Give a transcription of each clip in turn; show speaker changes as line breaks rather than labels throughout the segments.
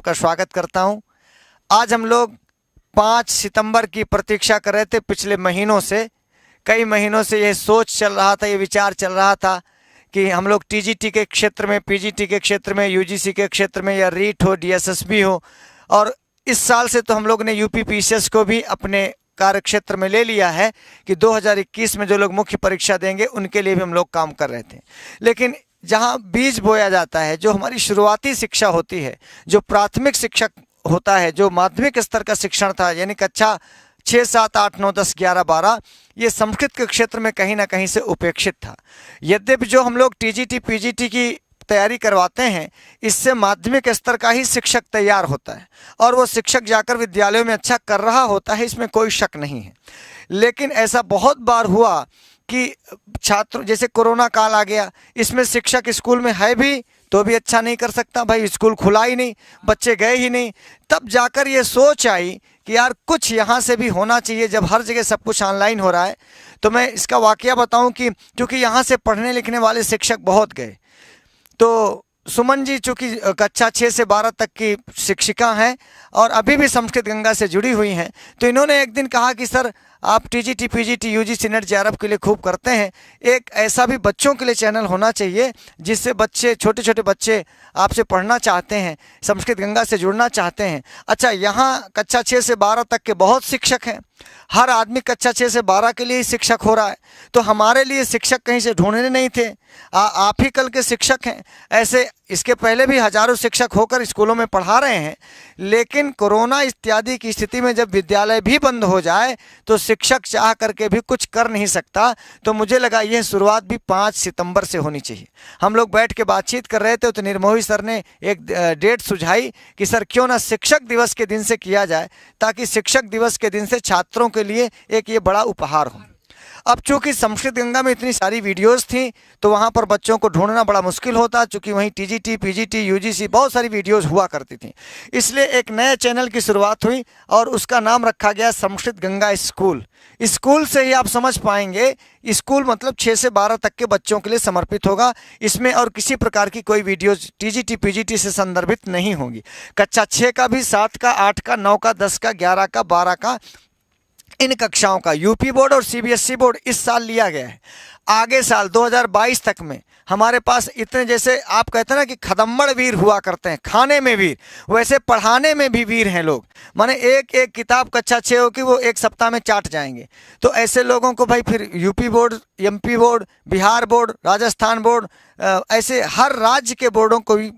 आपका स्वागत करता हूं। आज हम लोग 5 सितंबर की प्रतीक्षा कर रहे थे। पिछले महीनों से, कई महीनों से ये सोच चल रहा था, ये विचार चल रहा था कि हम लोग टीजीटी के क्षेत्र में, पीजीटी के क्षेत्र में, यूजीसी के क्षेत्र में, या रीट हो, डीएसएसबी हो, और इस साल से तो हम लोग ने यूपी पीसीएस को भी अपने कार्य क्षेत्र में ले लिया है कि 2021 में जो लोग मुख्य परीक्षा देंगे उनके लिए भी हम लोग काम कर रहे थे। लेकिन जहां बीज बोया जाता है, जो हमारी शुरुआती शिक्षा होती है, जो प्राथमिक शिक्षक होता है, जो माध्यमिक स्तर का शिक्षण था, यानी कक्षा 6, 7, 8, 9, 10, 11, 12, ये संस्कृत के क्षेत्र में कहीं ना कहीं से उपेक्षित था। यद्यपि जो हम लोग टीजीटी पीजीटी की तैयारी करवाते हैं, इससे माध्यमिक स्तर का ही शिक्षक तैयार होता है और वो शिक्षक जाकर विद्यालयों में अच्छा कर रहा होता है, इसमें कोई शक नहीं है। लेकिन ऐसा बहुत बार हुआ कि छात्र, जैसे कोरोना काल आ गया, इसमें शिक्षक स्कूल में है भी तो भी अच्छा नहीं कर सकता, भाई स्कूल खुला ही नहीं, बच्चे गए ही नहीं। तब जाकर ये सोच आई कि यार कुछ यहाँ से भी होना चाहिए। जब हर जगह सब कुछ ऑनलाइन हो रहा है, तो मैं इसका वाकया बताऊं कि चूँकि यहाँ से पढ़ने लिखने वाले शिक्षक बहुत गए, तो सुमन जी चूँकि कक्षा 6 से 12 तक की शिक्षिका हैं और अभी भी संस्कृत गंगा से जुड़ी हुई हैं, तो इन्होंने एक दिन कहा कि सर, आप TGT PGT UGC net JRF के लिए खूब करते हैं, एक ऐसा भी बच्चों के लिए चैनल होना चाहिए जिससे बच्चे, छोटे छोटे बच्चे आपसे पढ़ना चाहते हैं, संस्कृत गंगा से जुड़ना चाहते हैं। अच्छा, यहाँ कक्षा 6 से 12 तक के बहुत शिक्षक हैं, हर आदमी कक्षा 6 से 12 के लिए ही शिक्षक हो रहा है, तो हमारे लिए शिक्षक कहीं से ढूंढने नहीं थे। आप ही कल के शिक्षक हैं। ऐसे इसके पहले भी हजारों शिक्षक होकर स्कूलों में पढ़ा रहे हैं, लेकिन कोरोना इत्यादि की स्थिति में जब विद्यालय भी बंद हो जाए तो शिक्षक चाह करके भी कुछ कर नहीं सकता। तो मुझे लगा यह शुरुआत भी 5 सितंबर से होनी चाहिए। हम लोग बैठ के बातचीत कर रहे थे तो निर्मोही सर ने एक डेट सुझाई कि सर क्यों ना शिक्षक दिवस के दिन से किया जाए, ताकि शिक्षक दिवस के दिन से छात्रों के लिए एक ये बड़ा उपहार हो। अब चूंकि संस्कृत गंगा में इतनी सारी वीडियोस थी तो वहाँ पर बच्चों को ढूंढना बड़ा मुश्किल होता, चूंकि वहीं टीजीटी पीजीटी यूजीसी बहुत सारी वीडियोस हुआ करती थी। इसलिए एक नए चैनल की शुरुआत हुई और उसका नाम रखा गया संस्कृत गंगा स्कूल। स्कूल से ही आप समझ पाएंगे, स्कूल मतलब 6 से 12 तक के बच्चों के लिए समर्पित होगा। इसमें और किसी प्रकार की कोई वीडियोज टीजीटी पीजीटी से संदर्भित नहीं होगी। कक्षा 6 का भी, 7 का, 8 का, 9 का, 10 का, 11 का, 12 का, इन कक्षाओं का यूपी बोर्ड और सीबीएसई बोर्ड इस साल लिया गया है। आगे साल 2022 तक में हमारे पास इतने, जैसे आप कहते हैं ना कि खदम्बड़ वीर हुआ करते हैं, खाने में वीर, वैसे पढ़ाने में भी वीर हैं लोग। माने एक एक किताब कक्षा 6 हो कि वो एक सप्ताह में चाट जाएंगे। तो ऐसे लोगों को भाई फिर UP board, MP board, Bihar board, Rajasthan board, ऐसे हर राज्य के बोर्डों को भी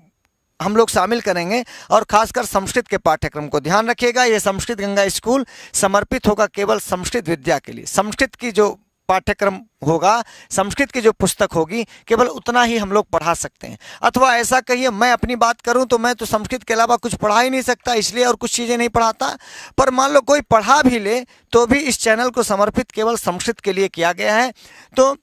हम लोग शामिल करेंगे और खासकर संस्कृत के पाठ्यक्रम को ध्यान रखिएगा। ये संस्कृत गंगा स्कूल समर्पित होगा केवल संस्कृत विद्या के लिए। संस्कृत की जो पाठ्यक्रम होगा, संस्कृत की जो पुस्तक होगी, केवल उतना ही हम लोग पढ़ा सकते हैं। अथवा ऐसा कहिए, मैं अपनी बात करूं तो मैं तो संस्कृत के अलावा कुछ पढ़ा ही नहीं सकता, इसलिए और कुछ चीज़ें नहीं पढ़ाता। पर मान लो कोई पढ़ा भी ले तो भी इस चैनल को समर्पित केवल संस्कृत के लिए किया गया है। तो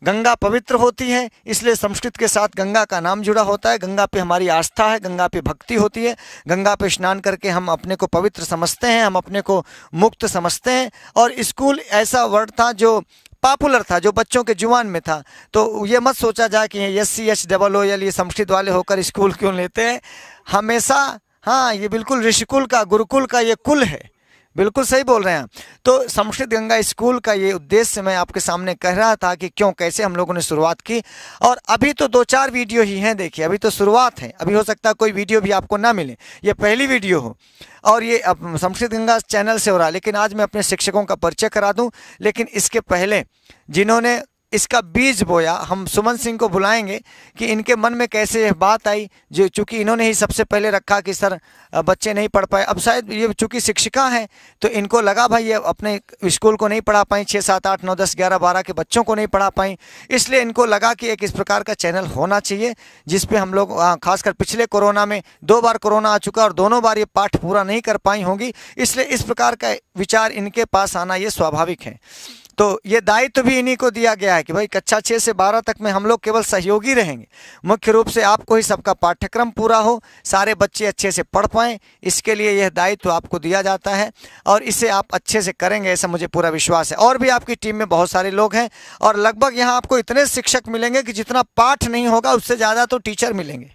गंगा पवित्र होती है, इसलिए संस्कृत के साथ गंगा का नाम जुड़ा होता है। गंगा पे हमारी आस्था है, गंगा पे भक्ति होती है। गंगा पे स्नान करके हम अपने को पवित्र समझते हैं, हम अपने को मुक्त समझते हैं। और स्कूल ऐसा वर्ड था जो पॉपुलर था, जो बच्चों के जुबान में था। तो ये मत सोचा जाए कि SCHOOL ये संस्कृत वाले होकर स्कूल क्यों लेते हैं। हमेशा, हाँ, ये बिल्कुल ऋषिकुल का, गुरुकुल का ये कुल है। बिल्कुल सही बोल रहे हैं। तो संस्कृत गंगा स्कूल का ये उद्देश्य मैं आपके सामने कह रहा था कि क्यों, कैसे हम लोगों ने शुरुआत की। और अभी तो 2-4 वीडियो ही हैं, देखिए अभी तो शुरुआत है, अभी हो सकता है कोई वीडियो भी आपको ना मिले, ये पहली वीडियो हो। और ये अब संस्कृत गंगा चैनल से हो रहा है। लेकिन आज मैं अपने शिक्षकों का परिचय करा दूं, लेकिन इसके पहले जिन्होंने इसका बीज बोया, हम सुमन सिंह को बुलाएंगे कि इनके मन में कैसे यह बात आई, जो चूँकि इन्होंने ही सबसे पहले रखा कि सर बच्चे नहीं पढ़ पाए। अब शायद ये चूँकि शिक्षिका हैं तो इनको लगा भाई ये अपने स्कूल को नहीं पढ़ा पाई, 6, 7, 8, 9, 10, 11, 12 के बच्चों को नहीं पढ़ा पाई, इसलिए इनको लगा कि एक इस प्रकार का चैनल होना चाहिए जिस पे हम लोग, खासकर पिछले कोरोना में 2 बार कोरोना आ चुका और दोनों बार ये पाठ पूरा नहीं कर पाई होंगी, इसलिए इस प्रकार का विचार इनके पास आना ये स्वाभाविक है। तो ये दायित्व भी इन्हीं को दिया गया है कि भाई कक्षा 6 से 12 तक में हम लोग केवल सहयोगी रहेंगे। मुख्य रूप से आपको ही सबका पाठ्यक्रम पूरा हो, सारे बच्चे अच्छे से पढ़ पाएँ, इसके लिए यह दायित्व आपको दिया जाता है और इसे आप अच्छे से करेंगे, ऐसा मुझे पूरा विश्वास है। और भी आपकी टीम में बहुत सारे लोग हैं और लगभग यहाँ आपको इतने शिक्षक मिलेंगे कि जितना पाठ नहीं होगा उससे ज़्यादा तो टीचर मिलेंगे,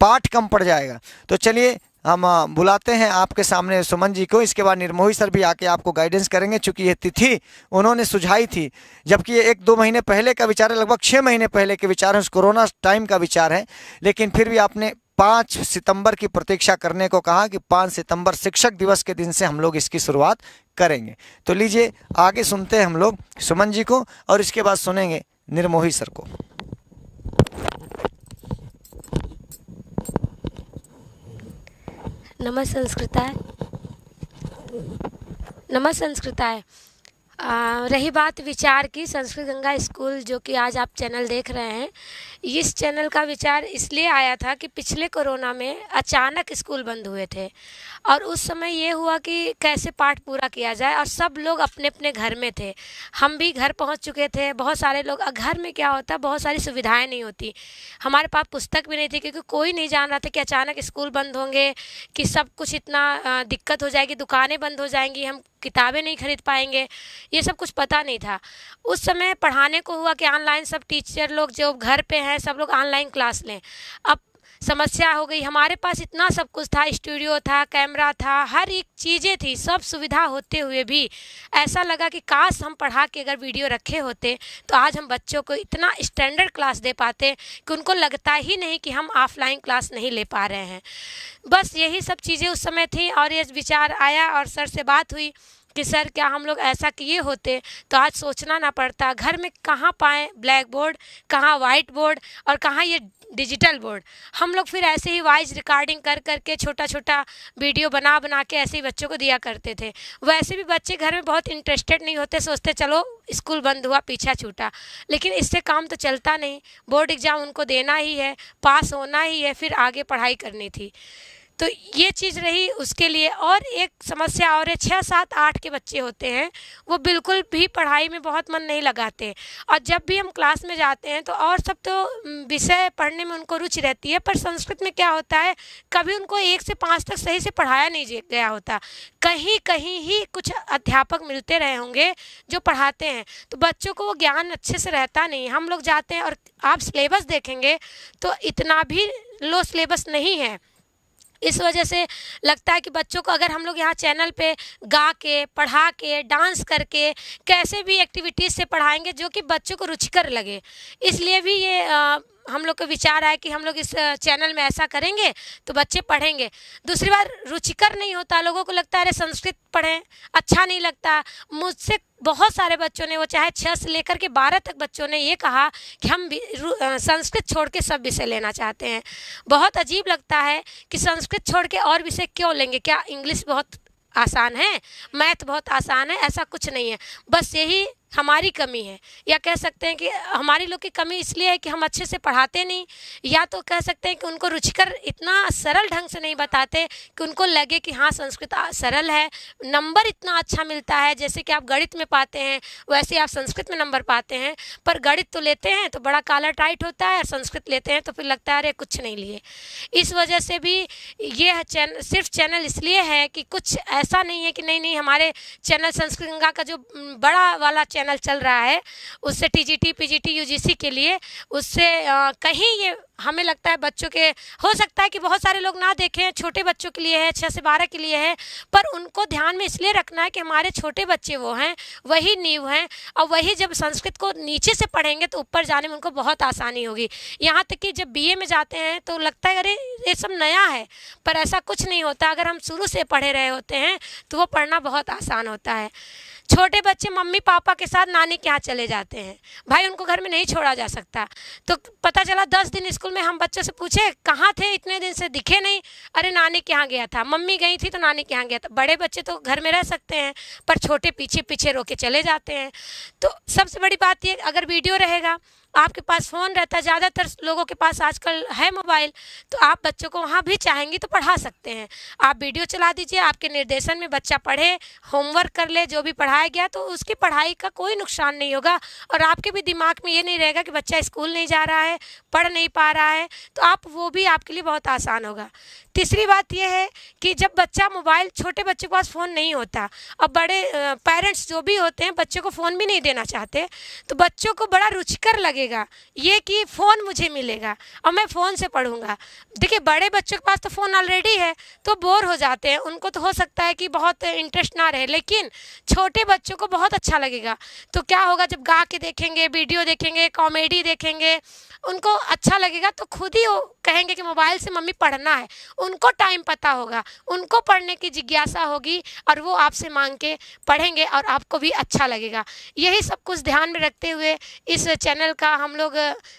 पाठ कम पड़ जाएगा। तो चलिए हम बुलाते हैं आपके सामने सुमन जी को। इसके बाद निर्मोही सर भी आके आपको गाइडेंस करेंगे, चूंकि ये तिथि उन्होंने सुझाई थी, जबकि ये 1-2 महीने पहले का विचार है, लगभग 6 महीने पहले के विचार है, उस कोरोना टाइम का विचार है। लेकिन फिर भी आपने 5 सितंबर की प्रतीक्षा करने को कहा कि 5 सितंबर शिक्षक दिवस के दिन से हम लोग इसकी शुरुआत करेंगे। तो लीजिए आगे सुनते हैं हम लोग सुमन जी को, और इसके बाद सुनेंगे निर्मोही सर को।
नमः संस्कृताय। रही बात विचार की, संस्कृत गंगा स्कूल जो कि आज आप चैनल देख रहे हैं, इस चैनल का विचार इसलिए आया था कि पिछले कोरोना में अचानक स्कूल बंद हुए थे और उस समय ये हुआ कि कैसे पाठ पूरा किया जाए, और सब लोग अपने अपने घर में थे, हम भी घर पहुंच चुके थे, बहुत सारे लोग। घर में क्या होता है, बहुत सारी सुविधाएं नहीं होती, हमारे पास पुस्तक भी नहीं थी, क्योंकि कोई नहीं जान रहा था कि अचानक स्कूल बंद होंगे, कि सब कुछ इतना दिक्कत हो जाएगी, दुकानें बंद हो जाएंगी, हम किताबें नहीं खरीद पाएंगे, ये सब कुछ पता नहीं था। उस समय पढ़ाने को हुआ कि ऑनलाइन सब टीचर लोग जो घर पे हैं सब लोग ऑनलाइन क्लास लें। अब समस्या हो गई, हमारे पास इतना सब कुछ था, स्टूडियो था, कैमरा था, हर एक चीज़ें थी, सब सुविधा होते हुए भी ऐसा लगा कि काश हम पढ़ा के अगर वीडियो रखे होते तो आज हम बच्चों को इतना स्टैंडर्ड क्लास दे पाते कि उनको लगता ही नहीं कि हम ऑफलाइन क्लास नहीं ले पा रहे हैं। बस यही सब चीज़ें उस समय थी और ये विचार आया और सर से बात हुई कि सर क्या हम लोग ऐसा किए होते तो आज सोचना ना पड़ता, घर में कहाँ पाएँ ब्लैक बोर्ड, कहाँ वाइट बोर्ड और कहाँ ये डिजिटल बोर्ड। हम लोग फिर ऐसे ही वॉइस रिकॉर्डिंग कर करके छोटा छोटा वीडियो बना बना के ऐसे ही बच्चों को दिया करते थे। वैसे भी बच्चे घर में बहुत इंटरेस्टेड नहीं होते, सोचते चलो स्कूल बंद हुआ पीछा छूटा, लेकिन इससे काम तो चलता नहीं, बोर्ड एग्ज़ाम उनको देना ही है, पास होना ही है, फिर आगे पढ़ाई करनी थी। तो ये चीज़ रही उसके लिए। और एक समस्या और है, 6, 7, 8 के बच्चे होते हैं, वो बिल्कुल भी पढ़ाई में बहुत मन नहीं लगाते, और जब भी हम क्लास में जाते हैं तो और सब तो विषय पढ़ने में उनको रुचि रहती है, पर संस्कृत में क्या होता है, कभी उनको 1 से 5 तक सही से पढ़ाया नहीं गया होता, कहीं कहीं ही कुछ अध्यापक मिलते रहे होंगे जो पढ़ाते हैं, तो बच्चों को वो ज्ञान अच्छे से रहता नहीं। हम लोग जाते हैं और आप सिलेबस देखेंगे तो इतना भी लो सिलेबस नहीं है। इस वजह से लगता है कि बच्चों को अगर हम लोग यहाँ चैनल पे गा के, पढ़ा के, डांस करके, कैसे भी एक्टिविटीज़ से पढ़ाएंगे जो कि बच्चों को रुचिकर लगे, इसलिए भी ये हम लोग का विचार आया कि हम लोग इस चैनल में ऐसा करेंगे तो बच्चे पढ़ेंगे। दूसरी बार रुचिकर नहीं होता, लोगों को लगता है अरे संस्कृत पढ़ें, अच्छा नहीं लगता। मुझसे बहुत सारे बच्चों ने, वो चाहे 6 से लेकर के 12 तक बच्चों ने ये कहा कि हम संस्कृत छोड़ के सब विषय लेना चाहते हैं। बहुत अजीब लगता है कि संस्कृत छोड़ के और विषय क्यों लेंगे, क्या इंग्लिश बहुत आसान है, मैथ बहुत आसान है? ऐसा कुछ नहीं है, बस यही हमारी कमी है, या कह सकते हैं कि हमारी लोग की कमी इसलिए है कि हम अच्छे से पढ़ाते नहीं, या तो कह सकते हैं कि उनको रुचिकर इतना सरल ढंग से नहीं बताते कि उनको लगे कि हाँ संस्कृत सरल है, नंबर इतना अच्छा मिलता है, जैसे कि आप गणित में पाते हैं वैसे आप संस्कृत में नंबर पाते हैं, पर गणित तो लेते हैं तो बड़ा काला टाइट होता है और संस्कृत लेते हैं तो फिर लगता है अरे कुछ नहीं लिए। इस वजह से भी ये चैनल सिर्फ चैनल इसलिए है कि कुछ ऐसा नहीं है कि नहीं हमारे चैनल संस्कृत गंगा का जो बड़ा वाला चैनल चल रहा है उससे टीजीटी, पीजीटी, यूजीसी के लिए, उससे कहीं ये हमें लगता है बच्चों के, हो सकता है कि बहुत सारे लोग ना देखें, छोटे बच्चों के लिए है, 6 से 12 के लिए है, पर उनको ध्यान में इसलिए रखना है कि हमारे छोटे बच्चे वो हैं, वही नींव हैं, और वही जब संस्कृत को नीचे से पढ़ेंगे तो ऊपर जाने में उनको बहुत आसानी होगी। यहाँ तक कि जब बीए में जाते हैं तो लगता है अरे ये सब नया है, पर ऐसा कुछ नहीं होता। अगर हम शुरू से पढ़े रहे होते हैं तो वो पढ़ना बहुत आसान होता है। छोटे बच्चे मम्मी पापा के साथ नानी के यहाँ चले जाते हैं, भाई उनको घर में नहीं छोड़ा जा सकता, तो पता चला 10 दिन स्कूल में हम बच्चों से पूछे कहाँ थे, इतने दिन से दिखे नहीं, अरे नानी के यहाँ गया था, मम्मी गई थी तो नानी के यहाँ गया था। बड़े बच्चे तो घर में रह सकते हैं पर छोटे पीछे पीछे रो के चले जाते हैं। तो सबसे बड़ी बात ये, अगर वीडियो रहेगा, आपके पास फ़ोन रहता है, ज़्यादातर लोगों के पास आजकल है मोबाइल, तो आप बच्चों को वहाँ भी चाहेंगी तो पढ़ा सकते हैं। आप वीडियो चला दीजिए, आपके निर्देशन में बच्चा पढ़े, होमवर्क कर ले, जो भी पढ़ाया गया तो उसकी पढ़ाई का कोई नुकसान नहीं होगा, और आपके भी दिमाग में ये नहीं रहेगा कि बच्चा स्कूल नहीं जा रहा है, पढ़ नहीं पा रहा है, तो आप वो भी आपके लिए बहुत आसान होगा। तीसरी बात यह है कि जब बच्चा मोबाइल, छोटे बच्चे के पास फ़ोन नहीं होता, अब बड़े पेरेंट्स जो भी होते हैं बच्चों को फ़ोन भी नहीं देना चाहते, तो बच्चों को बड़ा रुचिकर लगेगा ये कि फ़ोन मुझे मिलेगा और मैं फ़ोन से पढ़ूंगा। देखिए बड़े बच्चों के पास तो फ़ोन ऑलरेडी है तो बोर हो जाते हैं, उनको तो हो सकता है कि बहुत इंटरेस्ट ना रहे, लेकिन छोटे बच्चों को बहुत अच्छा लगेगा। तो क्या होगा, जब गा के देखेंगे, वीडियो देखेंगे, कॉमेडी देखेंगे, उनको अच्छा लगेगा तो खुद ही वो कहेंगे कि मोबाइल से मम्मी पढ़ना है। उनको टाइम पता होगा, उनको पढ़ने की जिज्ञासा होगी और वो आपसे मांग के पढ़ेंगे और आपको भी अच्छा लगेगा। यही सब कुछ ध्यान में रखते हुए इस चैनल का हम लोग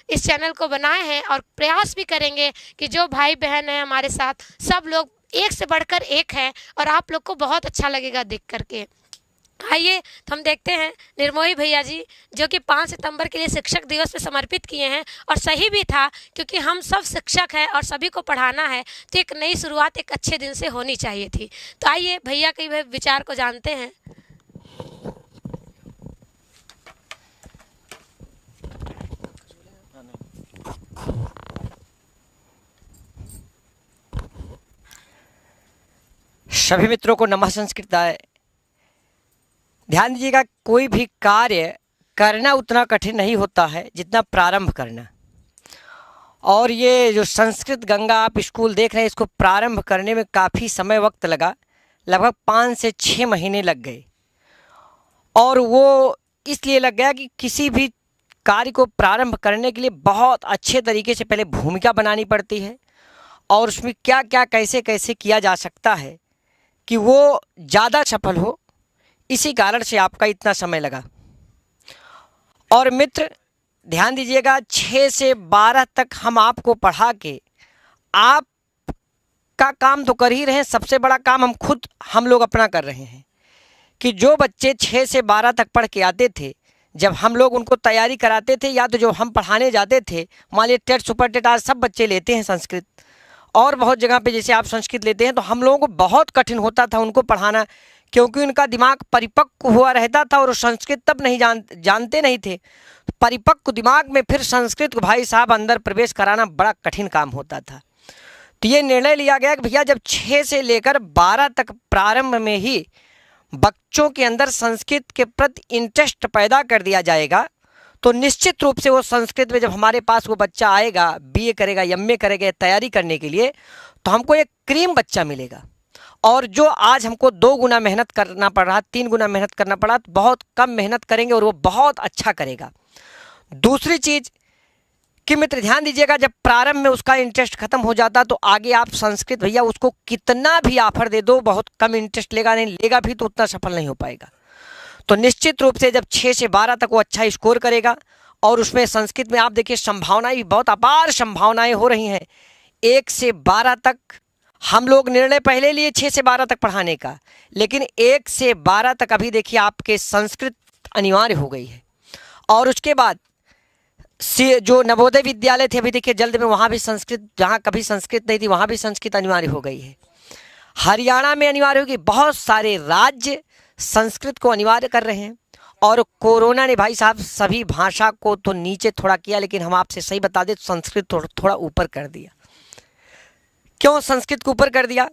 इस चैनल को बनाए हैं और प्रयास भी करेंगे कि जो भाई बहन हैं हमारे साथ सब लोग एक से बढ़कर एक हैं और आप लोग को बहुत अच्छा लगेगा देख करके। आइए तो हम देखते हैं निर्मोही भैया जी जो कि 5 सितंबर के लिए शिक्षक दिवस पे समर्पित किए हैं, और सही भी था क्योंकि हम सब शिक्षक हैं और सभी को पढ़ाना है तो एक नई शुरुआत एक अच्छे दिन से होनी चाहिए थी। तो आइए भैया के विचार को जानते हैं।
सभी मित्रों को नमः संस्कृताय। ध्यान दीजिएगा, कोई भी कार्य करना उतना कठिन नहीं होता है जितना प्रारंभ करना। और ये जो संस्कृत गंगा आप स्कूल देख रहे हैं, इसको प्रारंभ करने में काफ़ी समय वक्त लगा, लगभग 5 से 6 महीने लग गए। और वो इसलिए लग गया कि किसी भी कार्य को प्रारंभ करने के लिए बहुत अच्छे तरीके से पहले भूमिका बनानी पड़ती है और उसमें क्या क्या कैसे कैसे किया जा सकता है कि वो ज़्यादा सफल हो। इसी कारण से आपका इतना समय लगा। और मित्र ध्यान दीजिएगा, 6 से 12 तक हम आपको पढ़ा के आप का काम तो कर ही रहे हैं, सबसे बड़ा काम हम लोग अपना कर रहे हैं कि जो बच्चे 6 से 12 तक पढ़ के आते थे, जब हम लोग उनको तैयारी कराते थे या तो जो हम पढ़ाने जाते थे, मान लीजिए टेट सुपर टेट आज सब बच्चे लेते हैं संस्कृत, और बहुत जगह पे जैसे आप संस्कृत लेते हैं, तो हम लोगों को बहुत कठिन होता था उनको पढ़ाना, क्योंकि उनका दिमाग परिपक्व हुआ रहता था और संस्कृत तब नहीं जानते नहीं थे। परिपक्व दिमाग में फिर संस्कृत को भाई साहब अंदर प्रवेश कराना बड़ा कठिन काम होता था। तो ये निर्णय लिया गया कि भैया जब 6 से लेकर 12 तक प्रारंभ में ही बच्चों के अंदर संस्कृत के प्रति इंटरेस्ट पैदा कर दिया जाएगा, तो निश्चित रूप से वो संस्कृत में जब हमारे पास वो बच्चा आएगा, बीए करेगा, एमए करेगा तैयारी करने के लिए, तो हमको एक क्रीम बच्चा मिलेगा। और जो आज हमको 2 गुना मेहनत करना पड़ रहा, 3 गुना मेहनत करना पड़ा, तो बहुत कम मेहनत करेंगे और वो बहुत अच्छा करेगा। दूसरी चीज़ कि मित्र ध्यान दीजिएगा, जब प्रारंभ में उसका इंटरेस्ट खत्म हो जाता तो आगे आप संस्कृत भैया उसको कितना भी ऑफर दे दो, बहुत कम इंटरेस्ट लेगा, नहीं लेगा भी तो उतना सफल नहीं हो पाएगा। तो निश्चित रूप से जब 6 से 12 तक वो अच्छा स्कोर करेगा, और उसमें संस्कृत में आप देखिए संभावनाएं भी बहुत अपार संभावनाएं हो रही हैं। 1 से 12 तक हम लोग निर्णय पहले लिए 6 से 12 तक पढ़ाने का, लेकिन 1 से 12 तक अभी देखिए आपके संस्कृत अनिवार्य हो गई है। और उसके बाद जो नवोदय विद्यालय थे, अभी देखिए जल्द में वहाँ भी संस्कृत, जहाँ कभी संस्कृत नहीं थी वहाँ भी संस्कृत अनिवार्य हो गई है। हरियाणा में अनिवार्य होगी, बहुत सारे राज्य संस्कृत को अनिवार्य कर रहे हैं। और कोरोना ने भाई साहब सभी भाषा को तो नीचे थोड़ा किया, लेकिन हम आपसे सही बता दें संस्कृत थोड़ा ऊपर कर दिया। क्यों संस्कृत को ऊपर कर दिया?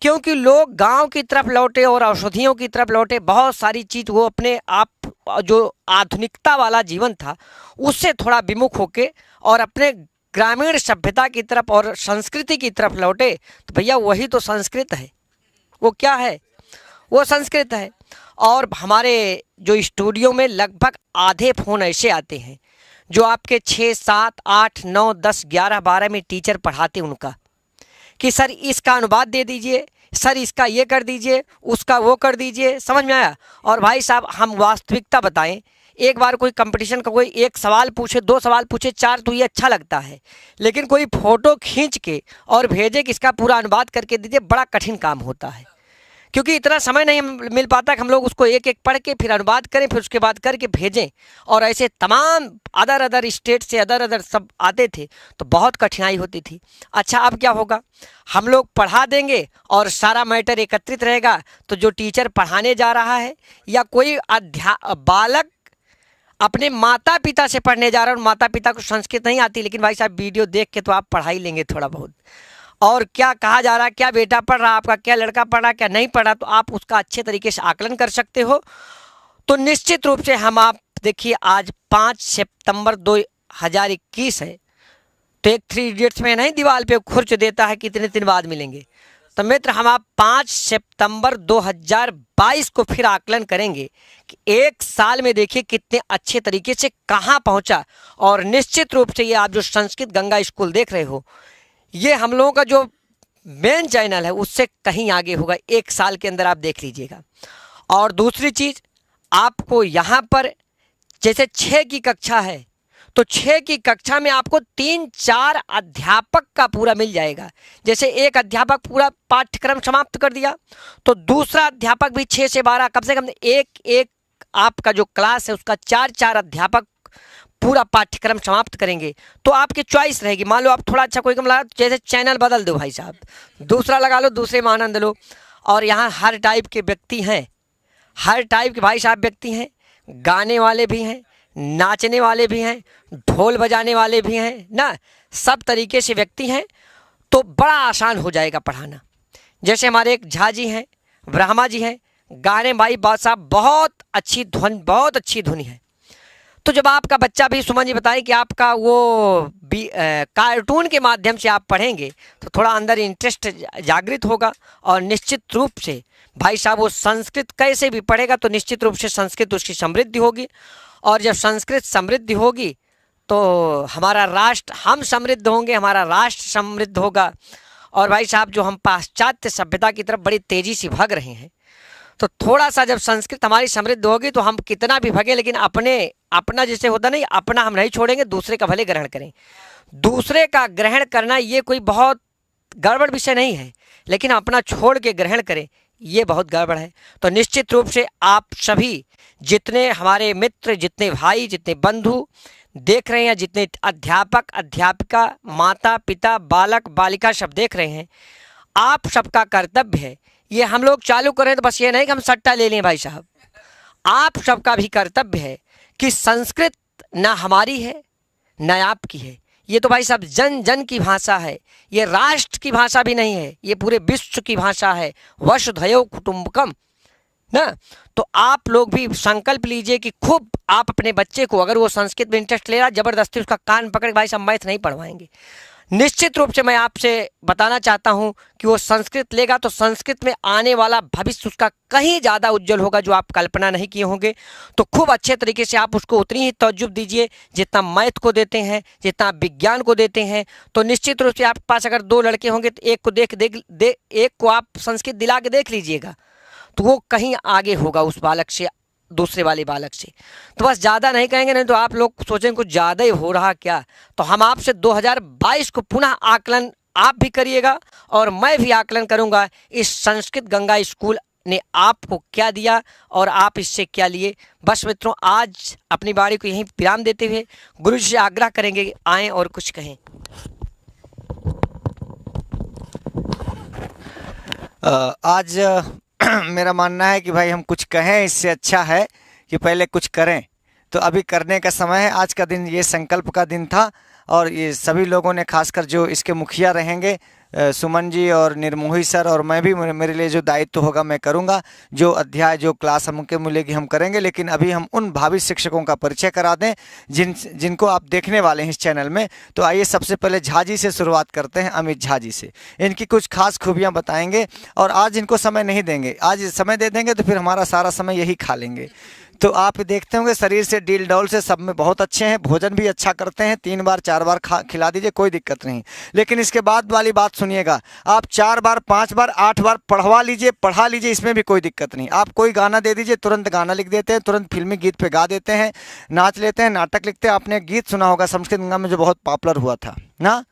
क्योंकि लोग गांव की तरफ लौटे और औषधियों की तरफ लौटे, बहुत सारी चीज़ वो अपने आप जो आधुनिकता वाला जीवन था उससे थोड़ा विमुख होके और अपने ग्रामीण सभ्यता की तरफ और संस्कृति की तरफ लौटे। तो भैया वही तो संस्कृत है, वो क्या है? वो संस्कृत है। और हमारे जो स्टूडियो में लगभग आधे फ़ोन ऐसे आते हैं जो आपके 6, 7, 8, 9, 10, 11, 12 में टीचर पढ़ाते उनका, कि सर इसका अनुवाद दे दीजिए, सर इसका ये कर दीजिए, उसका वो कर दीजिए। समझ में आया? और भाई साहब हम वास्तविकता बताएं, एक बार कोई कंपटीशन का कोई 1 सवाल पूछे, 2 सवाल पूछे, 4 तो ये अच्छा लगता है, लेकिन कोई फ़ोटो खींच के और भेजे कि इसका पूरा अनुवाद करके दीजिए, बड़ा कठिन काम होता है, क्योंकि इतना समय नहीं मिल पाता कि हम लोग उसको एक एक पढ़ के फिर अनुवाद करें, फिर उसके बाद करके भेजें। और ऐसे तमाम अदर स्टेट से अदर सब आते थे, तो बहुत कठिनाई होती थी। अच्छा अब क्या होगा? हम लोग पढ़ा देंगे और सारा मैटर एकत्रित रहेगा, तो जो टीचर पढ़ाने जा रहा है या कोई बालक अपने माता पिता से पढ़ने जा रहा है और माता पिता को संस्कृत नहीं आती, लेकिन भाई साहब वीडियो देख के तो आप पढ़ा ही लेंगे थोड़ा बहुत। और क्या कहा जा रहा है, क्या बेटा पढ़ रहा, आपका क्या लड़का पढ़ रहा, क्या नहीं पढ़ रहा, तो आप उसका अच्छे तरीके से आकलन कर सकते हो। तो निश्चित रूप से हम आप देखिए आज 5 सितंबर 2021 है, तो एक 3 इडियट्स में नहीं दीवार पे खुर्च देता है कितने दिन बाद मिलेंगे। तो मित्र हम आप 5 सितंबर 2022 को फिर आकलन करेंगे कि एक साल में देखिए कितने अच्छे तरीके से कहाँ पहुँचा। और निश्चित रूप से ये आप जो संस्कृत गंगा स्कूल देख रहे हो, ये हम लोगों का जो मेन चैनल है उससे कहीं आगे होगा, एक साल के अंदर आप देख लीजिएगा। और दूसरी चीज़, आपको यहाँ पर जैसे 6 की कक्षा है तो 6 की कक्षा में आपको 3-4 अध्यापक का पूरा मिल जाएगा। जैसे एक अध्यापक पूरा पाठ्यक्रम समाप्त कर दिया तो दूसरा अध्यापक भी 6 से 12 कम से कम एक आपका जो क्लास है उसका 4-4 अध्यापक पूरा पाठ्यक्रम समाप्त करेंगे। तो आपकी चॉइस रहेगी। मान लो आप थोड़ा अच्छा कोई कम लगा, जैसे चैनल बदल दो भाई साहब, दूसरा लगा लो, दूसरे में आनंद लो। और यहाँ हर टाइप के व्यक्ति हैं, हर टाइप के भाई साहब व्यक्ति हैं, गाने वाले भी हैं, नाचने वाले भी हैं, ढोल बजाने वाले भी हैं ना, सब तरीके से व्यक्ति हैं। तो बड़ा आसान हो जाएगा पढ़ाना। जैसे हमारे एक झा जी हैं, ब्रह्मा जी हैं, गाने भाई बात साहब बहुत अच्छी धुन है। तो जब आपका बच्चा भी, सुमन जी बताएं कि आपका वो कार्टून के माध्यम से आप पढ़ेंगे तो थोड़ा अंदर इंटरेस्ट जागृत होगा। और निश्चित रूप से भाई साहब वो संस्कृत कैसे भी पढ़ेगा तो निश्चित रूप से संस्कृत उसकी समृद्धि होगी। और जब संस्कृत समृद्धि होगी तो हमारा राष्ट्र, हम समृद्ध होंगे, हमारा राष्ट्र समृद्ध होगा। और भाई साहब जो हम पाश्चात्य सभ्यता की तरफ बड़ी तेज़ी से भाग रहे हैं, तो थोड़ा सा जब संस्कृत हमारी समृद्ध होगी तो हम कितना भी भगे, लेकिन अपना जैसे होता नहीं, अपना हम नहीं छोड़ेंगे, दूसरे का भले ग्रहण करें। दूसरे का ग्रहण करना ये कोई बहुत गड़बड़ विषय नहीं है, लेकिन अपना छोड़ के ग्रहण करें ये बहुत गड़बड़ है। तो निश्चित रूप से आप सभी जितने हमारे मित्र, जितने भाई, जितने बंधु देख रहे हैं, जितने अध्यापक अध्यापिका, माता पिता, बालक बालिका सब देख रहे हैं, आप सबका कर्तव्य है, ये हम लोग चालू करें तो बस ये नहीं कि हम सट्टा ले लें भाई साहब, आप सबका भी कर्तव्य है कि संस्कृत ना हमारी है ना आपकी है, ये तो भाई साहब जन जन की भाषा है, ये राष्ट्र की भाषा भी नहीं है, ये पूरे विश्व की भाषा है, वसुधैव कुटुंबकम ना। तो आप लोग भी संकल्प लीजिए कि खूब आप अपने बच्चे को, अगर वो संस्कृत में इंटरेस्ट ले रहा, जबरदस्ती उसका कान पकड़ के भाई साहब मैथ नहीं पढ़वाएंगे। निश्चित रूप से मैं आपसे बताना चाहता हूं कि वो संस्कृत लेगा तो संस्कृत में आने वाला भविष्य उसका कहीं ज़्यादा उज्जवल होगा जो आप कल्पना नहीं किए होंगे। तो खूब अच्छे तरीके से आप उसको उतनी ही तवज्जो दीजिए जितना मैथ को देते हैं, जितना विज्ञान को देते हैं। तो निश्चित रूप से आपके पास अगर 2 लड़के होंगे तो एक को आप संस्कृत दिला के देख लीजिएगा, तो वो कहीं आगे होगा उस बालक से, दूसरे वाले बालक से। तो बस ज़्यादा नहीं कहेंगे, नहीं तो आप लोग सोचेंगे कुछ ज़्यादा ही हो रहा क्या। तो हम आपसे 2022 को पुनः आकलन आप भी करिएगा और मैं भी आकलन करूंगा इस संस्कृत गंगा स्कूल ने आपको क्या दिया और आप इससे क्या लिए। बस मित्रों, आज अपनी बारी को यहीं विराम देते हुए गुरु जी से आग्रह करेंगे आएँ और कुछ कहें।
आज मेरा मानना है कि भाई हम कुछ कहें इससे अच्छा है कि पहले कुछ करें। तो अभी करने का समय है। आज का दिन ये संकल्प का दिन था और ये सभी लोगों ने, खासकर जो इसके मुखिया रहेंगे सुमन जी और निर्मोही सर और मैं भी, मेरे लिए जो दायित्व होगा मैं करूंगा, जो अध्याय जो क्लास हमको मिलेगी हम करेंगे। लेकिन अभी हम उन भावी शिक्षकों का परिचय करा दें जिनको आप देखने वाले हैं इस चैनल में। तो आइए सबसे पहले झा जी से शुरुआत करते हैं, अमित झा जी से। इनकी कुछ खास खूबियाँ बताएंगे और आज इनको समय नहीं देंगे, आज समय दे देंगे तो फिर हमारा सारा समय यही खा लेंगे। तो आप देखते होंगे शरीर से, डील डौल से सब में बहुत अच्छे हैं, भोजन भी अच्छा करते हैं, 3 बार 4 बार खिला दीजिए, कोई दिक्कत नहीं। लेकिन इसके बाद वाली बात सुनिएगा, आप 4 बार 5 बार 8 बार पढ़ा लीजिए, इसमें भी कोई दिक्कत नहीं। आप कोई गाना दे दीजिए, तुरंत गाना लिख देते हैं, तुरंत फिल्मी गीत पे गा देते हैं, नाच लेते हैं, नाटक लिखते हैं। आपने गीत सुना होगा संस्कृत गंगा में जो बहुत पॉपुलर हुआ था ना,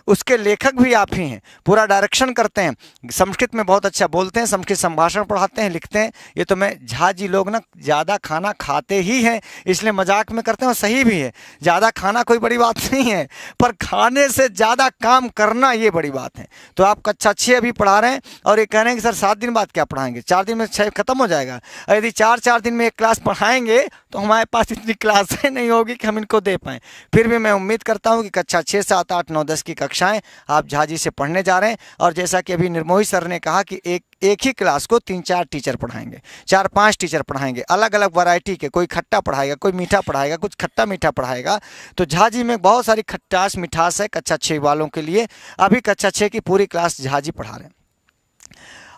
उसके लेखक भी आप ही हैं, पूरा डायरेक्शन करते हैं, संस्कृत में बहुत अच्छा बोलते हैं, संस्कृत संभाषण पढ़ाते हैं, लिखते हैं। ये तो मैं झा जी लोग ना ज़्यादा खाना खाते ही हैं, इसलिए मजाक में करते हैं और सही भी है। ज़्यादा खाना कोई बड़ी बात नहीं है, पर खाने से ज़्यादा काम करना ये बड़ी बात है। तो आप कक्षा 6 अभी पढ़ा रहे हैं और ये कह रहे हैं कि सर 7 दिन बाद क्या पढ़ाएंगे, 4 दिन में 6 खत्म हो जाएगा। यदि 4 दिन में एक क्लास पढ़ाएंगे तो हमारे पास इतनी क्लासें नहीं होगी कि हम इनको दे पाएँ। फिर भी मैं उम्मीद करता हूँ कि कक्षा 6, 7, 8, 9, 10 की कक्षाएँ आप झाजी से पढ़ने जा रहे हैं। और जैसा कि अभी निर्मोही सर ने कहा कि एक ही क्लास को 3-4 टीचर पढ़ाएंगे, 4-5 टीचर पढ़ाएंगे, अलग अलग वैरायटी के, कोई खट्टा पढ़ाएगा, कोई मीठा पढ़ाएगा, कुछ खट्टा मीठा पढ़ाएगा। तो झाजी में बहुत सारी खट्टास मिठास है कक्षा 6 वालों के लिए। अभी कक्षा 6 की पूरी क्लास झाजी पढ़ा रहे हैं।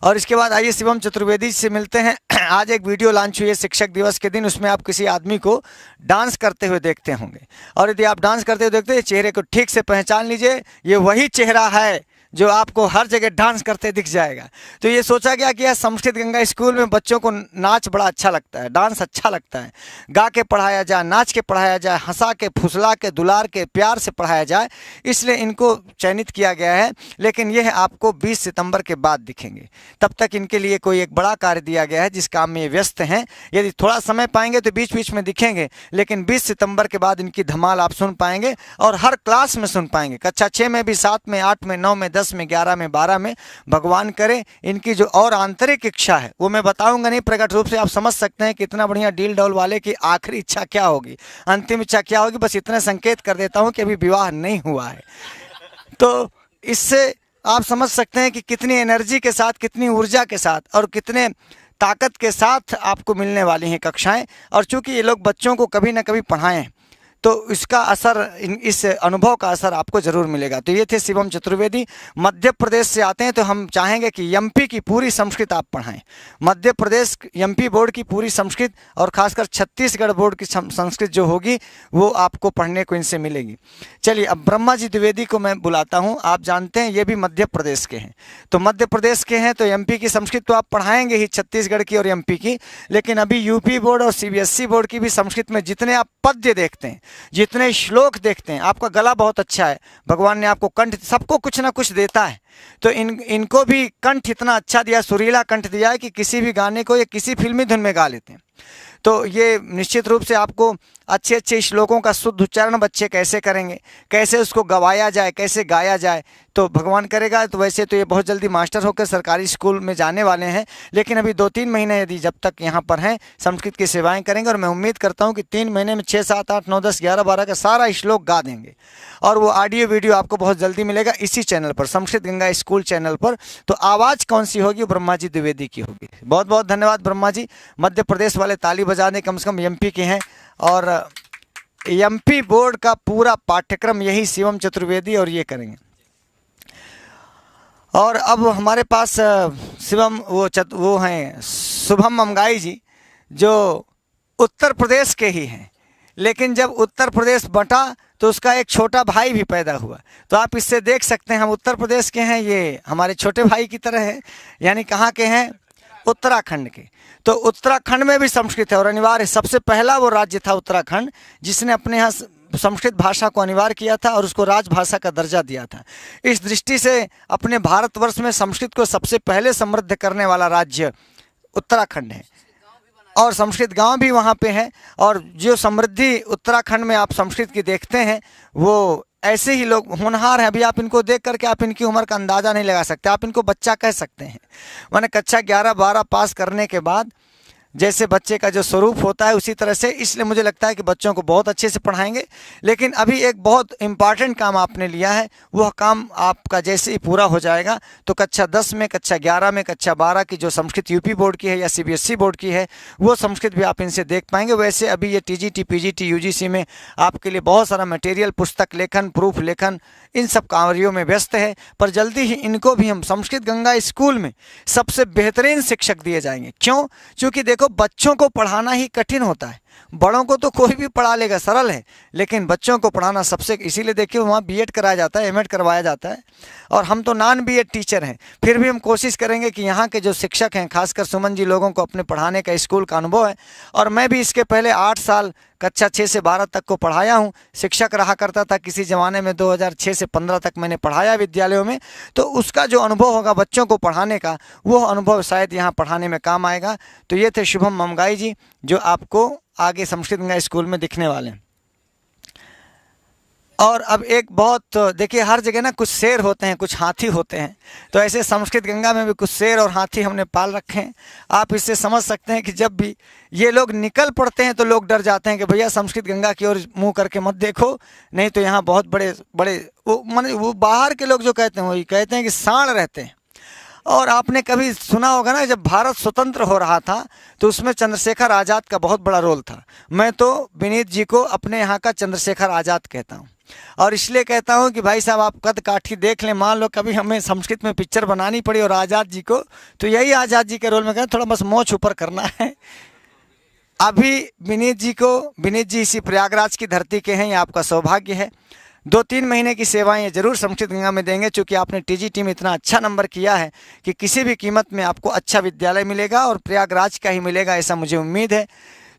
और इसके बाद आइए शिवम चतुर्वेदी से मिलते हैं। आज एक वीडियो लॉन्च हुई है शिक्षक दिवस के दिन, उसमें आप किसी आदमी को डांस करते हुए देखते होंगे। और यदि आप डांस करते हुए देखते हैं, चेहरे को ठीक से पहचान लीजिए, ये वही चेहरा है जो आपको हर जगह डांस करते दिख जाएगा। तो ये सोचा गया कि यह संस्कृत गंगा स्कूल में बच्चों को नाच बड़ा अच्छा लगता है, डांस अच्छा लगता है, गा के पढ़ाया जाए, नाच के पढ़ाया जाए, हंसा के, फुसला के, दुलार के, प्यार से पढ़ाया जाए, इसलिए इनको चयनित किया गया है। लेकिन यह आपको 20 सितंबर के बाद दिखेंगे। तब तक इनके लिए कोई एक बड़ा कार्य दिया गया है जिस काम में ये व्यस्त हैं। यदि थोड़ा समय पाएंगे तो बीच बीच में दिखेंगे, लेकिन 20 सितंबर के बाद इनकी धमाल आप सुन पाएंगे और हर क्लास में सुन पाएंगे। कक्षा 6 में भी, 7 में, 8 में, 9 में, 10 में, 11 में, 12 में। भगवान करे इनकी जो और आंतरिक इच्छा है वो मैं बताऊंगा नहीं, प्रकट रूप से आप समझ सकते हैं कितना बढ़िया डील डॉल वाले की आखिरी इच्छा क्या होगी, अंतिम इच्छा क्या होगी। बस इतना संकेत कर देता हूं कि अभी विवाह नहीं हुआ है। तो इससे आप समझ सकते हैं कि कितनी एनर्जी के साथ, कितनी ऊर्जा के साथ और कितने ताकत के साथ आपको मिलने वाली हैं कक्षाएं। और चूंकि ये लोग बच्चों को कभी ना कभी पढ़ाएं तो इसका असर, इस अनुभव का असर आपको ज़रूर मिलेगा। तो ये थे शिवम चतुर्वेदी। मध्य प्रदेश से आते हैं तो हम चाहेंगे कि एमपी की पूरी संस्कृत आप पढ़ाएं। मध्य प्रदेश एमपी बोर्ड की पूरी संस्कृत और खासकर छत्तीसगढ़ बोर्ड की संस्कृत जो होगी वो आपको पढ़ने को इनसे मिलेगी। चलिए अब ब्रह्मा जी द्विवेदी को मैं बुलाता हूँ। आप जानते हैं ये भी मध्य प्रदेश के हैं, तो मध्य प्रदेश के हैं तो एमपी की संस्कृत तो आप पढ़ाएंगे ही, छत्तीसगढ़ की और एमपी की। लेकिन अभी यूपी बोर्ड और सीबीएसई बोर्ड की भी संस्कृत में जितने आप पद्य देखते हैं, जितने श्लोक देखते हैं, आपका गला बहुत अच्छा है, भगवान ने आपको कंठ, सबको कुछ ना कुछ देता है, तो इनको भी कंठ इतना अच्छा दिया, सुरीला कंठ दिया है कि किसी भी गाने को या किसी फिल्मी धुन में गा लेते हैं। तो ये निश्चित रूप से आपको अच्छे अच्छे श्लोकों का शुद्ध उच्चारण बच्चे कैसे करेंगे, कैसे उसको गवाया जाए, कैसे गाया जाए, तो भगवान करेगा तो वैसे तो ये बहुत जल्दी मास्टर होकर सरकारी स्कूल में जाने वाले हैं। लेकिन अभी 2-3 महीने यदि जब तक यहाँ पर हैं संस्कृत की सेवाएं करेंगे, और मैं उम्मीद करता हूँ कि 3 महीने में 6, 7, 8, 9, 10, 11, 12 का सारा श्लोक गा देंगे। और वो ऑडियो वीडियो आपको बहुत जल्दी मिलेगा इसी चैनल पर, संस्कृत गंगा स्कूल चैनल पर। तो आवाज़ कौन सी होगी, ब्रह्मा जी द्विवेदी की होगी। बहुत बहुत धन्यवाद ब्रह्मा जी। मध्य प्रदेश वाले ताली बजा दें, कम से कम एमपी के हैं। और एमपी बोर्ड का पूरा पाठ्यक्रम यही शिवम चतुर्वेदी और ये करेंगे। और अब हमारे पास शिवम वो हैं शुभम ममगाई जी, जो उत्तर प्रदेश के ही हैं, लेकिन जब उत्तर प्रदेश बंटा तो उसका एक छोटा भाई भी पैदा हुआ। तो आप इससे देख सकते हैं हम उत्तर प्रदेश के हैं, ये हमारे छोटे भाई की तरह है। यानी कहाँ के हैं, उत्तराखंड के। तो उत्तराखंड में भी संस्कृत है और अनिवार्य, सबसे पहला वो राज्य था उत्तराखंड जिसने अपने यहाँ संस्कृत भाषा को अनिवार्य किया था और उसको राजभाषा का दर्जा दिया था। इस दृष्टि से अपने भारतवर्ष में संस्कृत को सबसे पहले समृद्ध करने वाला राज्य उत्तराखंड है और संस्कृत गांव भी वहाँ पे है। और जो समृद्धि उत्तराखंड में आप संस्कृत की देखते हैं वो ऐसे ही लोग होनहार हैं। अभी आप इनको देख करके आप इनकी उम्र का अंदाज़ा नहीं लगा सकते, आप इनको बच्चा कह सकते हैं। माने कक्षा 11-12 पास करने के बाद जैसे बच्चे का जो स्वरूप होता है उसी तरह से, इसलिए मुझे लगता है कि बच्चों को बहुत अच्छे से पढ़ाएंगे। लेकिन अभी एक बहुत इम्पॉर्टेंट काम आपने लिया है, वह काम आपका जैसे ही पूरा हो जाएगा तो कक्षा 10 में, कक्षा 11 में, कक्षा 12 की जो संस्कृत यूपी बोर्ड की है या सीबीएसई बोर्ड की है वो संस्कृत भी आप इनसे देख पाएंगे। वैसे अभी ये टीजीटी, पीजीटी, यूजीसी में आपके लिए बहुत सारा मटेरियल, पुस्तक लेखन, प्रूफ लेखन, इन सब कार्यों में व्यस्त है। पर जल्दी ही इनको भी हम संस्कृत गंगा स्कूल में सबसे बेहतरीन शिक्षक दिए जाएंगे। क्यों? क्योंकि देखो बच्चों को पढ़ाना ही कठिन होता है, बड़ों को तो कोई भी पढ़ा लेगा, सरल है, लेकिन बच्चों को पढ़ाना सबसे, इसीलिए देखिए वहाँ बीएड कराया जाता है, एमएड करवाया जाता है। और हम तो नॉन बीएड टीचर हैं, फिर भी हम कोशिश करेंगे कि यहाँ के जो शिक्षक हैं, खासकर सुमन जी, लोगों को अपने पढ़ाने का स्कूल का अनुभव है। और मैं भी इसके पहले 8 साल कक्षा 6 से 12 तक को पढ़ाया हूँ, शिक्षक रहा करता था किसी ज़माने में। 2006 से 15 तक मैंने पढ़ाया विद्यालयों में, तो उसका जो अनुभव होगा बच्चों को पढ़ाने का, वो अनुभव शायद यहाँ पढ़ाने में काम आएगा। तो ये थे शुभम ममगाई जी जो आपको आगे संस्कृत गंगा स्कूल में दिखने वाले हैं। और अब एक बहुत देखिए, हर जगह ना कुछ शेर होते हैं, कुछ हाथी होते हैं, तो ऐसे संस्कृत गंगा में भी कुछ शेर और हाथी हमने पाल रखे हैं। आप इससे समझ सकते हैं कि जब भी ये लोग निकल पड़ते हैं तो लोग डर जाते हैं कि भैया संस्कृत गंगा की ओर मुंह करके मत देखो, नहीं तो यहाँ बहुत बड़े बड़े वो बाहर के लोग जो कहते हैं वही कहते हैं कि सांड रहते हैं। और आपने कभी सुना होगा ना, जब भारत स्वतंत्र हो रहा था तो उसमें चंद्रशेखर आज़ाद का बहुत बड़ा रोल था। मैं तो विनीत जी को अपने यहाँ का चंद्रशेखर आज़ाद कहता हूँ, और इसलिए कहता हूँ कि भाई साहब आप कद काठी देख लें, मान लो कभी हमें संस्कृत में पिक्चर बनानी पड़ी और आज़ाद जी को, तो यही आज़ाद जी के रोल में कहते थोड़ा बस मोछ ऊपर करना है। अभी विनीत जी इसी प्रयागराज की धरती के हैं, ये आपका सौभाग्य है। 2-3 महीने की सेवाएं ये जरूर संस्कृत गंगा में देंगे, चूँकि आपने टीजीटी में इतना अच्छा नंबर किया है कि किसी भी कीमत में आपको अच्छा विद्यालय मिलेगा और प्रयागराज का ही मिलेगा, ऐसा मुझे उम्मीद है।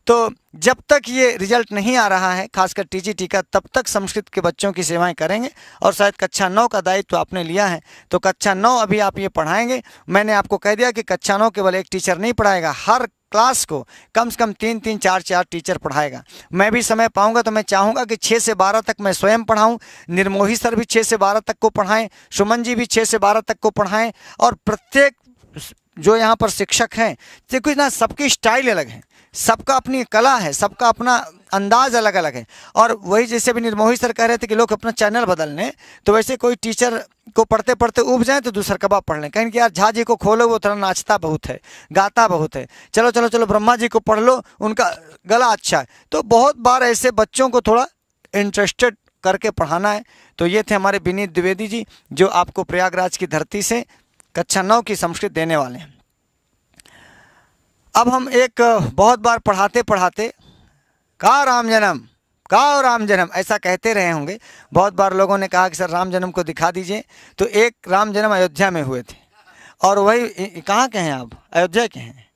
तो जब तक ये रिजल्ट नहीं आ रहा है, खासकर टीजीटी का, तब तक संस्कृत के बच्चों की सेवाएं करेंगे। और शायद कक्षा 9 का दायित्व आपने लिया है, तो कक्षा 9 अभी आप ये पढ़ाएंगे। मैंने आपको कह दिया कि कक्षा 9 केवल एक टीचर नहीं पढ़ाएगा, हर क्लास को कम से कम 3-3, 4-4 टीचर पढ़ाएगा। मैं भी समय पाऊंगा तो मैं चाहूँगा कि 6 से 12 तक मैं स्वयं पढ़ाऊँ, निर्मोही सर भी 6 से 12 तक को पढ़ाएं, सुमन जी भी 6 से 12 तक को पढ़ाएं। और प्रत्येक जो यहाँ पर शिक्षक हैं, देखो ना, सबकी स्टाइल अलग है, सबका अपनी कला है, सबका अपना अंदाज अलग अलग है। और वही जैसे भी निर्मोही सर कह रहे थे कि लोग अपना चैनल बदल लें, तो वैसे कोई टीचर को पढ़ते पढ़ते उब जाए तो दूसरा कबाब पढ़ लें, कहें कि यार झा जी को खोलो, वो थोड़ा नाचता बहुत है, गाता बहुत है, चलो चलो चलो ब्रह्मा जी को पढ़ लो, उनका गला अच्छा है। तो बहुत बार ऐसे बच्चों को थोड़ा इंटरेस्टेड करके पढ़ाना है। तो ये थे हमारे विनीत द्विवेदी जी, जो आपको प्रयागराज की धरती से कक्षा 9 की संस्कृत देने वाले हैं। अब हम एक बहुत बार पढ़ाते पढ़ाते का राम जन्म ऐसा कहते रहे होंगे। बहुत बार लोगों ने कहा कि सर राम जन्म को दिखा दीजिए। तो एक राम जन्म अयोध्या में हुए थे, और वही कहाँ के हैं आप? अयोध्या के हैं।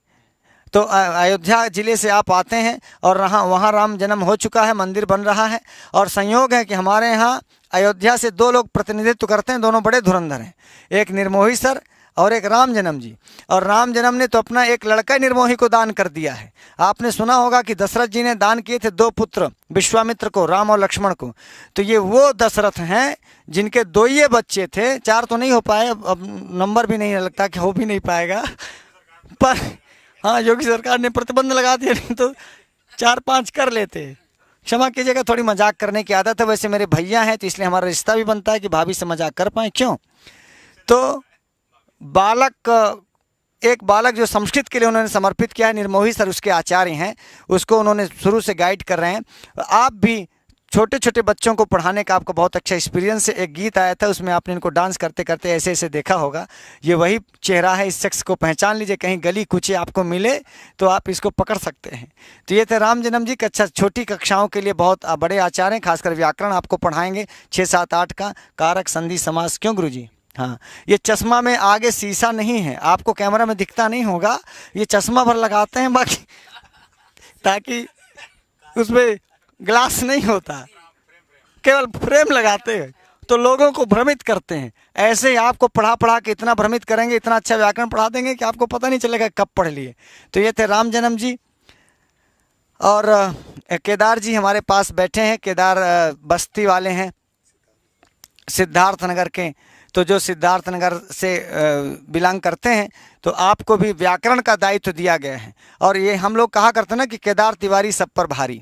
तो अयोध्या ज़िले से आप आते हैं और वहाँ राम जन्म हो चुका है, मंदिर बन रहा है। और संयोग है कि हमारे यहाँ अयोध्या से 2 लोग प्रतिनिधित्व करते हैं, दोनों बड़े धुरंधर हैं, एक निर्मोही सर और एक राम जन्म जी। और राम जन्म ने तो अपना एक लड़का निर्मोही को दान कर दिया है। आपने सुना होगा कि दशरथ जी ने दान किए थे 2 पुत्र विश्वामित्र को, राम और लक्ष्मण को। तो ये वो दशरथ हैं जिनके 2 ही बच्चे थे, 4 तो नहीं हो पाए, अब नंबर भी नहीं लगता कि हो भी नहीं पाएगा, पर हाँ योगी सरकार ने प्रतिबंध लगा दिया, नहीं तो 4-5 कर लेते। क्षमा कीजिएगा, थोड़ी मजाक करने की आदत है। वैसे मेरे भैया हैं तो इसलिए हमारा रिश्ता भी बनता है कि भाभी से मजाक कर पाएँ। क्यों? तो एक बालक जो संस्कृत के लिए उन्होंने समर्पित किया है, निर्मोही सर उसके आचार्य हैं, उसको उन्होंने शुरू से गाइड कर रहे हैं। आप भी छोटे छोटे बच्चों को पढ़ाने का आपको बहुत अच्छा एक्सपीरियंस है। एक गीत आया था, उसमें आपने इनको डांस करते करते ऐसे ऐसे देखा होगा। ये वही चेहरा है, इस शख्स को पहचान लीजिए, कहीं गली कुचे आपको मिले तो आप इसको पकड़ सकते हैं। तो ये थे राम जन्म जी। कक्षा छोटी कक्षाओं के लिए बहुत बड़े आचार्य हैं, खासकर व्याकरण आपको पढ़ाएंगे 6, 7, 8 का, कारक, संधि, समास। क्यों गुरु जी? हाँ, ये चश्मा में आगे शीशा नहीं है, आपको कैमरा में दिखता नहीं होगा, ये चश्मा भर लगाते हैं बाकी, ताकि उसमें ग्लास नहीं होता, केवल फ्रेम लगाते हैं तो लोगों को भ्रमित करते हैं। ऐसे ही आपको पढ़ा पढ़ा के इतना भ्रमित करेंगे, इतना अच्छा व्याकरण पढ़ा देंगे कि आपको पता नहीं चलेगा कब पढ़ लिए। तो ये थे राम जन्म जी। और केदार जी हमारे पास बैठे हैं, केदार बस्ती वाले हैं, सिद्धार्थनगर के। तो जो सिद्धार्थनगर से बिलोंग करते हैं, तो आपको भी व्याकरण का दायित्व दिया गया है। और ये हम लोग कहा करते हैं ना कि केदार तिवारी सब पर भारी,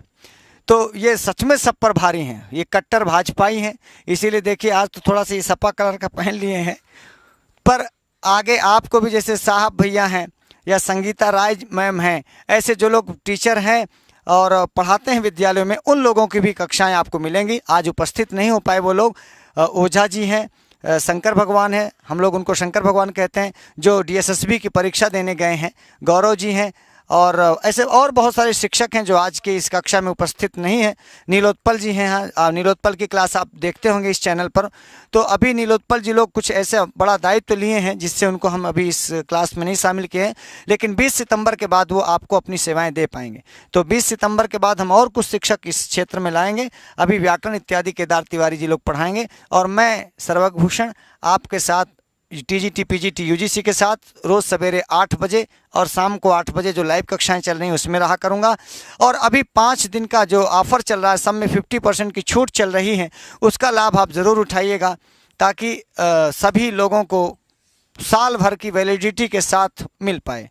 तो ये सच में सब पर भारी हैं, ये कट्टर भाजपाई हैं। इसीलिए देखिए आज तो थोड़ा सा ये सपा कलर का पहन लिए हैं, पर आगे आपको भी जैसे साहब भैया हैं या संगीता राय मैम हैं, ऐसे जो लोग टीचर हैं और पढ़ाते हैं विद्यालयों में, उन लोगों की भी कक्षाएं आपको मिलेंगी। आज उपस्थित नहीं हो पाए वो लोग, ओझा जी हैं, शंकर भगवान है, हम लोग उनको शंकर भगवान कहते हैं, जो डीएसएसबी की परीक्षा देने गए हैं, गौरव जी हैं, और ऐसे और बहुत सारे शिक्षक हैं जो आज की इस कक्षा में उपस्थित नहीं है। नीलोत्पल जी हैं, हाँ, नीलोत्पल की क्लास आप देखते होंगे इस चैनल पर। तो अभी नीलोत्पल जी लोग कुछ ऐसे बड़ा दायित्व लिए हैं जिससे उनको हम अभी इस क्लास में नहीं शामिल किए हैं, लेकिन 20 सितंबर के बाद वो आपको अपनी सेवाएं दे पाएंगे। तो 20 सितंबर के बाद हम और कुछ शिक्षक इस क्षेत्र में लाएंगे। अभी व्याकरण इत्यादि केदार तिवारी जी लोग पढ़ाएंगे, और मैं सर्वभूषण आपके साथ टीजीटी पीजीटी यूजीसी के साथ रोज़ सवेरे 8 बजे और शाम को 8 बजे जो लाइव कक्षाएं चल रही हैं उसमें रहा करूंगा। और अभी 5 दिन का जो ऑफ़र चल रहा है, सब में 50% की छूट चल रही है, उसका लाभ आप ज़रूर उठाइएगा ताकि सभी लोगों को साल भर की वैलिडिटी के साथ मिल पाए।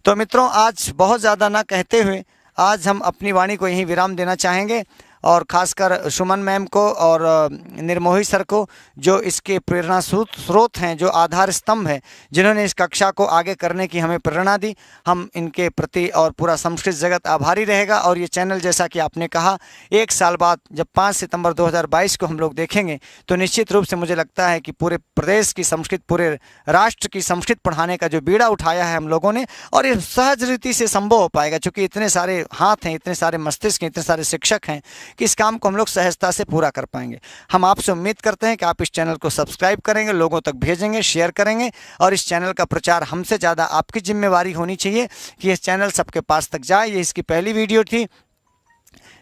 तो मित्रों, आज बहुत ज़्यादा ना कहते हुए आज हम अपनी वाणी को यहीं विराम देना चाहेंगे और ख़ासकर सुमन मैम को और निर्मोही सर को, जो इसके प्रेरणा स्रोत हैं, जो आधार स्तंभ हैं, जिन्होंने इस कक्षा को आगे करने की हमें प्रेरणा दी। हम इनके प्रति और पूरा संस्कृत जगत आभारी रहेगा। और ये चैनल, जैसा कि आपने कहा, 1 साल बाद जब 5 सितंबर 2022 को हम लोग देखेंगे तो निश्चित रूप से मुझे लगता है कि पूरे प्रदेश की संस्कृत, पूरे राष्ट्र की संस्कृत पढ़ाने का जो बीड़ा उठाया है हम लोगों ने, और ये सहज रीति से संभव हो पाएगा, क्योंकि इतने सारे हाथ हैं, इतने सारे मस्तिष्क हैं, इतने सारे शिक्षक हैं कि इस काम को हम लोग सहजता से पूरा कर पाएंगे। हम आपसे उम्मीद करते हैं कि आप इस चैनल को सब्सक्राइब करेंगे, लोगों तक भेजेंगे, शेयर करेंगे, और इस चैनल का प्रचार हमसे ज़्यादा आपकी जिम्मेवारी होनी चाहिए कि ये चैनल सबके पास तक जाए। ये इसकी पहली वीडियो थी।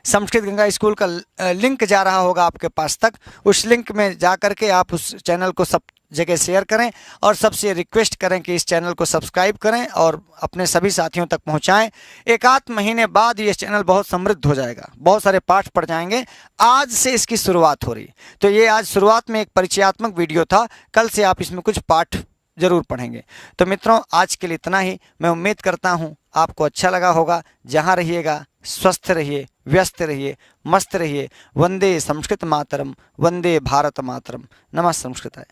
संस्कृत गंगा स्कूल का लिंक जा रहा होगा आपके पास तक, उस लिंक में जा करके आप उस चैनल को सब जगह शेयर करें और सबसे रिक्वेस्ट करें कि इस चैनल को सब्सक्राइब करें और अपने सभी साथियों तक पहुंचाएं। 1 महीने बाद ये चैनल बहुत समृद्ध हो जाएगा, बहुत सारे पाठ पढ़ जाएंगे। आज से इसकी शुरुआत हो रही, तो ये आज शुरुआत में एक परिचयात्मक वीडियो था, कल से आप इसमें कुछ पाठ जरूर पढ़ेंगे। तो मित्रों, आज के लिए इतना ही। मैं उम्मीद करता हूँ आपको अच्छा लगा होगा। जहाँ रहिएगा स्वस्थ रहिए, व्यस्त रहिए, मस्त रहिए। वंदे संस्कृत मातरम, वंदे भारत मातरम। नमः संस्कृताय।